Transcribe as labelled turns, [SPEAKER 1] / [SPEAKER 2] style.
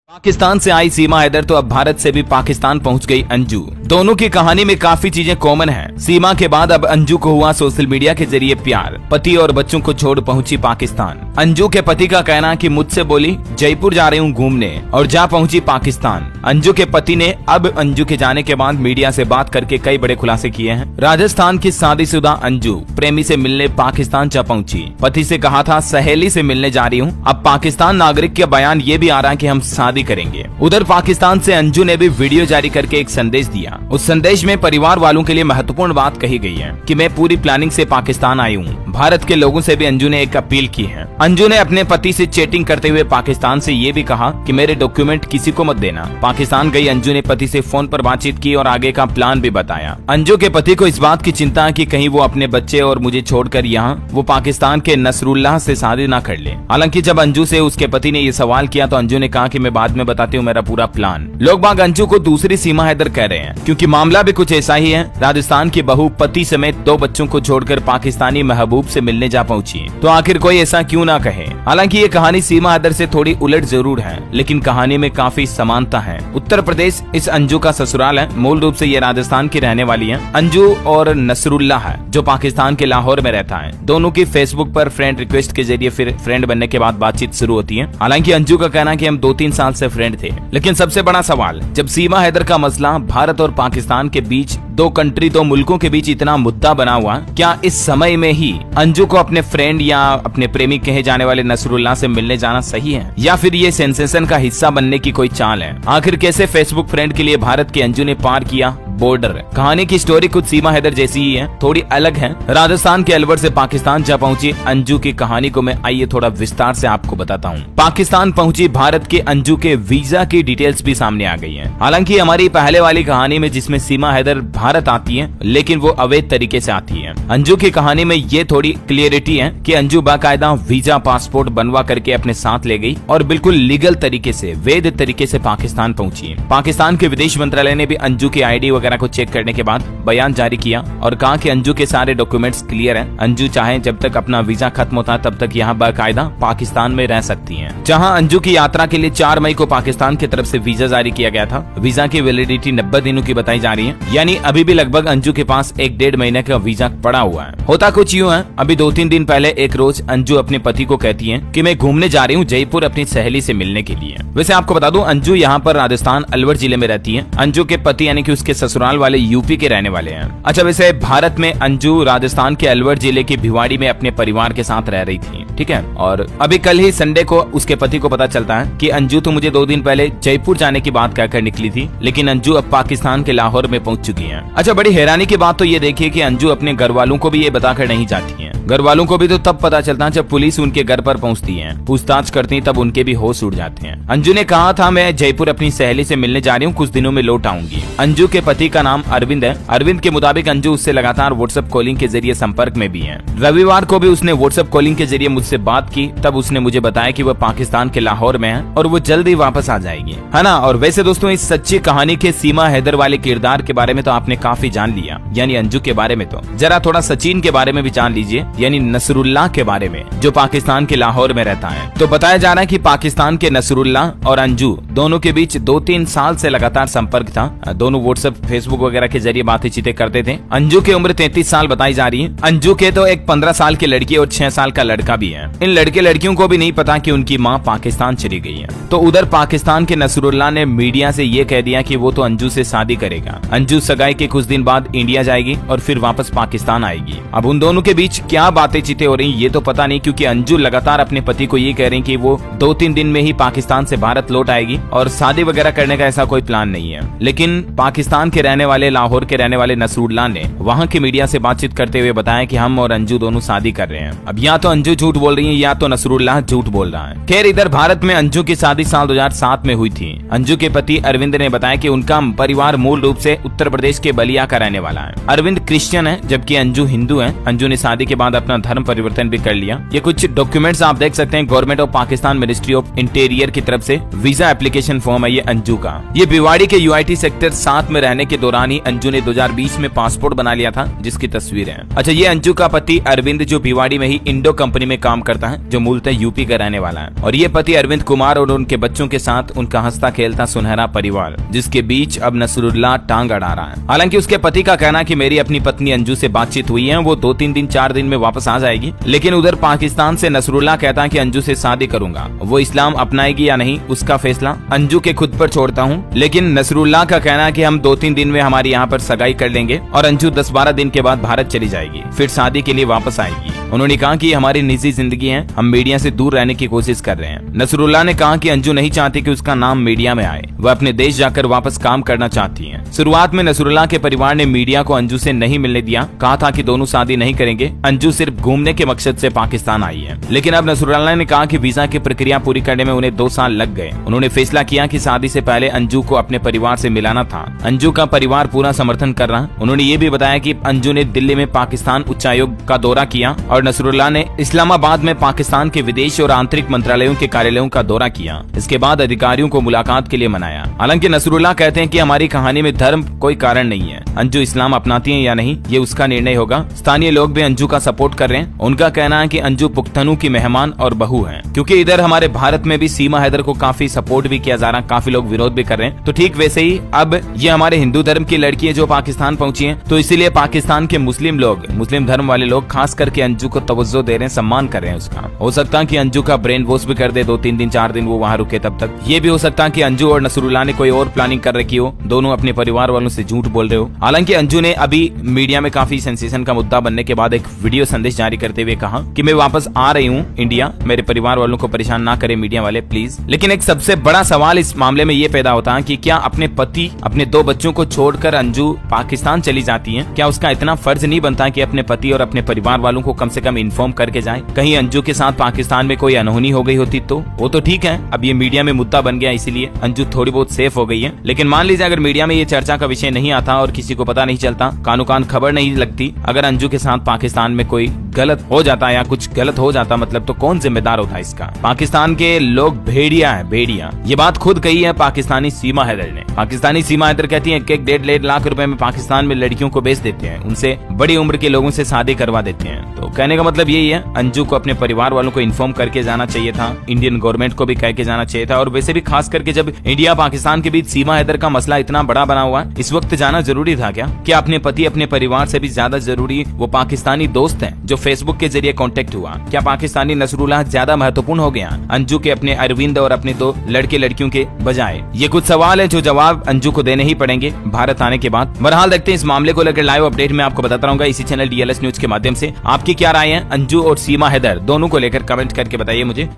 [SPEAKER 1] पाकिस्तान से आई सीमा हैदर तो अब भारत से भी पाकिस्तान पहुंच गई अंजू। दोनों की कहानी में काफी चीजें कॉमन हैं। सीमा के बाद अब अंजू को हुआ सोशल मीडिया के जरिए प्यार। पति और बच्चों को छोड़ पहुंची पाकिस्तान। अंजू के पति का कहना कि मुझसे बोली जयपुर जा रही हूं घूमने और जा पहुंची पाकिस्तान। अंजू के पति ने अब अंजू के जाने के बाद मीडिया से बात करके कई बड़े खुलासे किए हैं। राजस्थान की शादीशुदा अंजू प्रेमी से मिलने पाकिस्तान जा पहुंची। पति से कहा था सहेली से मिलने जा रही हूं। अब पाकिस्तान नागरिक का बयान ये भी आ रहा है कि हम शादी करेंगे। उधर पाकिस्तान से अंजू ने भी वीडियो जारी करके एक संदेश दिया। उस संदेश में परिवार वालों के लिए महत्वपूर्ण बात कही गई है कि मैं पूरी प्लानिंग से पाकिस्तान आई हूँ। भारत के लोगों से भी अंजू ने एक अपील की है। अंजू ने अपने पति से चैटिंग करते हुए पाकिस्तान से ये भी कहा कि मेरे डॉक्यूमेंट किसी को मत देना। पाकिस्तान गई अंजू ने पति से फोन पर बातचीत की और आगे का प्लान भी बताया। अंजू के पति को इस बात की चिंता है कि कहीं वो अपने बच्चे और मुझे छोड़कर यहाँ वो पाकिस्तान के नसरुल्लाह से शादी न कर ले। हालांकि जब अंजू से उसके पति ने ये सवाल किया तो अंजू ने कहा कि मैं बाद में बताती हूँ मेरा पूरा प्लान। लोग बाग अंजू को दूसरी सीमा हैदर कह रहे हैं क्योंकि मामला भी कुछ ऐसा ही है। राजस्थान की बहू पति समेत 2 बच्चों को छोड़कर पाकिस्तानी महबूब से मिलने जा पहुंची, तो आखिर कोई ऐसा क्यों ना कहे। हालांकि ये कहानी सीमा हैदर से थोड़ी उलट जरूर है, लेकिन कहानी में काफी समानता है। उत्तर प्रदेश इस अंजू का ससुराल है। मूल रूप से ये राजस्थान की रहने वाली है। अंजू और नसरुल्लाह है जो पाकिस्तान के लाहौर में रहता है। दोनों की फेसबुक पर फ्रेंड रिक्वेस्ट के जरिए फिर फ्रेंड बनने के बाद बातचीत शुरू होती है। हालांकि अंजू का कहना कि हम 2-3 साल से फ्रेंड थे, लेकिन सबसे बड़ा सवाल जब सीमा हैदर का मसला भारत और पाकिस्तान के बीच 2 मुल्कों के बीच इतना मुद्दा बना हुआ, क्या इस समय में ही अंजू को अपने फ्रेंड या अपने प्रेमी कहे जाने वाले नसरुल्लाह से मिलने जाना सही है या फिर ये सेंसेशन का हिस्सा बनने की कोई चाल है? आखिर कैसे फेसबुक फ्रेंड के लिए भारत के अंजू ने पार किया बॉर्डर? कहानी की स्टोरी कुछ सीमा हैदर जैसी ही है, थोड़ी अलग है। राजस्थान के अलवर से पाकिस्तान जा पहुंची अंजू की कहानी को मैं आइए थोड़ा विस्तार से आपको बताता हूं। पाकिस्तान पहुंची भारत के अंजू के वीजा की डिटेल्स भी सामने आ गई हैं। हालांकि हमारी पहले वाली कहानी में जिसमें सीमा हैदर भारत आती है, लेकिन वो अवैध तरीके से आती है। अंजू की कहानी में ये थोड़ी क्लियरिटी है कि अंजू बाकायदा वीजा पासपोर्ट बनवा करके अपने साथ ले गई और बिल्कुल लीगल तरीके से, वैध तरीके से पाकिस्तान पहुंची। पाकिस्तान के विदेश मंत्रालय ने भी अंजू की आईडी वगैरह को चेक करने के बाद बयान जारी किया और कहा कि अंजू के सारे डॉक्यूमेंट्स क्लियर हैं। अंजू चाहे जब तक अपना वीजा खत्म होता है तब तक यहाँ बाकायदा पाकिस्तान में रह सकती हैं। जहां अंजू की यात्रा के लिए 4 मई को पाकिस्तान की तरफ से वीजा जारी किया गया था। वीजा की वैलिडिटी 90 दिनों की बताई जा रही है, यानी अभी भी लगभग अंजू के पास 1-1.5 महीने का वीजा पड़ा हुआ है। होता कुछ यूं है, अभी 2-3 दिन पहले एक रोज अंजू अपने पति को कहती है कि मैं घूमने जा रही हूँ जयपुर अपनी सहेली से मिलने के लिए। वैसे आपको बता दूं अंजू यहाँ पर राजस्थान अलवर जिले में रहती है। अंजू के पति यानी कि उसके ससुराल वाले यूपी के रहने वाले हैं। अच्छा, वैसे भारत में अंजू राजस्थान के अलवर जिले की भिवाड़ी में अपने परिवार के साथ रह रही थी, ठीक है। और अभी कल ही संडे को उसके पति को पता चलता है कि अंजू तो मुझे 2 दिन पहले जयपुर जाने की बात कहकर निकली थी, लेकिन अंजू अब पाकिस्तान के लाहौर में पहुंच चुकी है। अच्छा, बड़ी हैरानी की बात तो ये देखिए कि अंजू अपने घर वालों को भी ये बताकर नहीं जाती है। घर वालों को भी तो तब पता चलता है जब पुलिस उनके घर पर पहुंचती है, पूछताछ करती है, तब उनके भी होश उड़ जाते हैं। अंजू ने कहा था मैं जयपुर अपनी सहेली से मिलने जा रही हूँ, कुछ दिनों में लौट आऊंगी। अंजू के पति का नाम अरविंद है। अरविंद के मुताबिक अंजू उससे लगातार व्हाट्सएप कॉलिंग के जरिए संपर्क में भी है। रविवार को भी उसने व्हाट्सएप कॉलिंग के जरिए मुझसे बात की, तब उसने मुझे बताया कि वह पाकिस्तान के लाहौर में है और वो जल्दी वापस आ जाएगी, है ना। और वैसे दोस्तों, इस सच्ची कहानी के सीमा हैदर वाले किरदार के बारे में तो आपने काफी जान लिया, यानी अंजू के बारे में। तो जरा थोड़ा सचिन के बारे में भी जान लीजिए, यानी नसरुल्लाह के बारे में, जो पाकिस्तान के लाहौर में रहता है। तो बताया जा रहा है कि पाकिस्तान के नसरुल्लाह और अंजू दोनों के बीच 2-3 साल से लगातार संपर्क था। दोनों व्हाट्सएप, फेसबुक वगैरह के जरिए बातचीत करते थे। अंजू की उम्र 33 साल बताई जा रही है। अंजू के तो एक 15 साल की लड़की और 6 साल का लड़का भी है। इन लड़के लड़कियों को भी नहीं पता कि उनकी माँ पाकिस्तान चली गई है। तो उधर पाकिस्तान के नसरुल्लाह ने मीडिया से ये कह दिया कि वो तो अंजू से शादी करेगा। अंजू सगाई के कुछ दिन बाद इंडिया जाएगी और फिर वापस पाकिस्तान आएगी। अब उन दोनों के बीच क्या बातें चीतें हो रही ये तो पता नहीं, क्योंकि अंजू लगातार अपने पति को ये कह रही कि वो 2-3 दिन में ही पाकिस्तान से भारत लौट आएगी और शादी वगैरह करने का ऐसा कोई प्लान नहीं है। लेकिन पाकिस्तान के रहने वाले, लाहौर के रहने वाले नसरुल्लाह ने वहाँ की मीडिया से बातचीत करते हुए बताया कि हम और अंजू दोनों शादी कर रहे हैं। अब या तो अंजू झूठ बोल रही है या तो नसरुल्लाह झूठ बोल रहा है। खैर, इधर भारत में अंजू की शादी साल 2007 में हुई थी। अंजू के पति अरविंद ने बताया कि उनका परिवार मूल रूप से उत्तर प्रदेश के बलिया का रहने वाला है। अरविंद क्रिश्चियन है जबकि अंजू हिंदू है। अंजू ने शादी के बाद अपना धर्म परिवर्तन भी कर लिया। ये कुछ डॉक्यूमेंट्स आप देख सकते हैं, government of Pakistan ministry of interior की तरफ से वीजा एप्लीकेशन फॉर्म है ये अंजू का। ये भिवाड़ी के यूआईटी सेक्टर 7 में रहने के दौरान ही अंजू ने 2020 में पासपोर्ट बना लिया था, जिसकी तस्वीर है। अच्छा, ये अंजू का पति अरविंद जो भिवाड़ी में ही इंडो कंपनी में काम करता है, जो मूलतः यूपी का रहने वाला है। और ये पति अरविंद कुमार और उनके बच्चों के साथ उनका हंसता खेलता सुनहरा परिवार, जिसके बीच अब नसरुल्लाह टांग अड़ा रहा है। हालांकि उसके पति का कहना कि मेरी अपनी पत्नी अंजू से बातचीत हुई है, वो 2-3 दिन 4 दिन में वापस आ जाएगी। लेकिन उधर पाकिस्तान से नसरुल्लाह कहता है कि अंजू से शादी करूंगा, वो इस्लाम अपनाएगी या नहीं उसका फैसला अंजू के खुद पर छोड़ता हूँ। लेकिन नसरुल्लाह का कहना है कि हम 2-3 दिन में हमारी यहाँ पर सगाई कर लेंगे और अंजू 10-12 दिन के बाद भारत चली जाएगी, फिर शादी के लिए वापस आएगी। उन्होंने कहा कि हमारी निजी जिंदगी है, हम मीडिया से दूर रहने की कोशिश कर रहे हैं। नसरुल्लाह ने कहा कि अंजू नहीं चाहती कि उसका नाम मीडिया में आए, वह अपने देश जाकर वापस काम करना चाहती है। शुरुआत में नसरुल्लाह के परिवार ने मीडिया को अंजू से नहीं मिलने दिया, कहा था कि दोनों शादी नहीं करेंगे, अंजू सिर्फ घूमने के मकसद से पाकिस्तान आई है। लेकिन अब नसरुल्लाह ने कहा कि वीजा की प्रक्रिया पूरी करने में उन्हें 2 साल लग गए। उन्होंने फैसला किया कि शादी से पहले अंजू को अपने परिवार से मिलाना था। अंजू का परिवार पूरा समर्थन कर रहा। उन्होंने ये भी बताया कि अंजू ने दिल्ली में पाकिस्तान उच्चायोग का दौरा किया और नसरुल्लाह ने इस्लामाबाद में पाकिस्तान के विदेश और आंतरिक मंत्रालयों के कार्यालयों का दौरा किया। इसके बाद अधिकारियों को मुलाकात के लिए मनाया। हालांकि नसरुल्लाह कहते हैं कि हमारी कहानी में धर्म कोई कारण नहीं है, अंजू इस्लाम अपनाती है या नहीं ये उसका निर्णय होगा। स्थानीय लोग भी अंजू का सपोर्ट कर रहे हैं। उनका कहना है कि अंजू पुख्तनों की मेहमान और बहू है, क्योंकि इधर हमारे भारत में भी सीमा हैदर को काफी सपोर्ट भी किया जा रहा, काफी लोग विरोध भी कर रहे हैं। तो ठीक वैसे ही अब ये हमारे हिंदू धर्म की लड़की है जो पाकिस्तान पहुंची है, तो इसीलिए पाकिस्तान के मुस्लिम लोग, मुस्लिम धर्म वाले लोग खास करके अंजू को तवज्जो दे रहे हैं, सम्मान कर रहे हैं उसका। हो सकता है कि अंजू का ब्रेन वॉश भी कर दे, 2-3 दिन 4 दिन वो वहाँ रुके तब तक। ये भी हो सकता है कि अंजू और नसरुल्लाह ने कोई और प्लानिंग कर रखी हो, दोनों अपने परिवार वालों से झूठ बोल रहे हो। हालांकि अंजू ने अभी मीडिया में काफी सेंसेशन का मुद्दा बनने के बाद एक वीडियो संदेश जारी करते हुए कहा कि मैं वापस आ रही हूँ इंडिया, मेरे परिवार वालों को परेशान ना करे मीडिया वाले प्लीज। लेकिन एक सबसे बड़ा सवाल इस मामले में ये पैदा होता है कि क्या अपने पति, अपने 2 बच्चों को छोड़कर अंजू पाकिस्तान चली जाती है? क्या उसका इतना फर्ज नहीं बनता कि अपने पति और अपने परिवार वालों को कम से कम इन्फॉर्म करके जाए? कहीं अंजू के साथ पाकिस्तान में कोई अनहोनी हो गई होती तो वो तो ठीक है, अब ये मीडिया में मुद्दा बन गया इसीलिए अंजू थोड़ी बहुत सेफ हो गई है। लेकिन मान लीजिए अगर मीडिया में ये चर्चा का विषय नहीं आता और किसी को पता नहीं चलता, कानो कान खबर नहीं लगती, अगर अंजू के साथ पाकिस्तान में कोई गलत हो जाता या कुछ गलत हो जाता मतलब, तो कौन जिम्मेदार होता इसका? पाकिस्तान के लोग भेड़िया है, भेड़िया। ये बात खुद कही है पाकिस्तानी सीमा हैदर ने। पाकिस्तानी सीमा हैदर कहती है कि 1.5 लाख रुपए में पाकिस्तान में लड़कियों को बेच देते हैं, उनसे बड़ी उम्र के लोगों से शादी करवा देते हैं। तो कहने का मतलब यही है, अंजू को अपने परिवार वालों को इन्फॉर्म करके जाना चाहिए था, इंडियन गवर्नमेंट को भी कह के जाना चाहिए था। और वैसे भी खास करके जब इंडिया पाकिस्तान के बीच सीमा हैदर का मसला इतना बड़ा बना हुआ है, इस वक्त जाना जरूरी था क्या? क्या अपने पति, अपने परिवार से भी ज्यादा जरूरी वो पाकिस्तानी दोस्त हैं जो फेसबुक के जरिए कांटेक्ट हुआ? क्या पाकिस्तानी नसरुल्लाह ज्यादा महत्वपूर्ण हो गया अंजू के अपने अरविंद और अपने 2 लड़के लड़कियों के बजाय? ये कुछ सवाल है जो जवाब अंजू को देने ही पड़ेंगे भारत आने के बाद। बहरहाल देखते हैं इस मामले को लेकर लाइव अपडेट में आपको बताता रहूंगा इसी चैनल DLS न्यूज के माध्यम से। आपकी क्या राय है अंजू और सीमा हैदर दोनों को लेकर? कमेंट करके बताइए मुझे।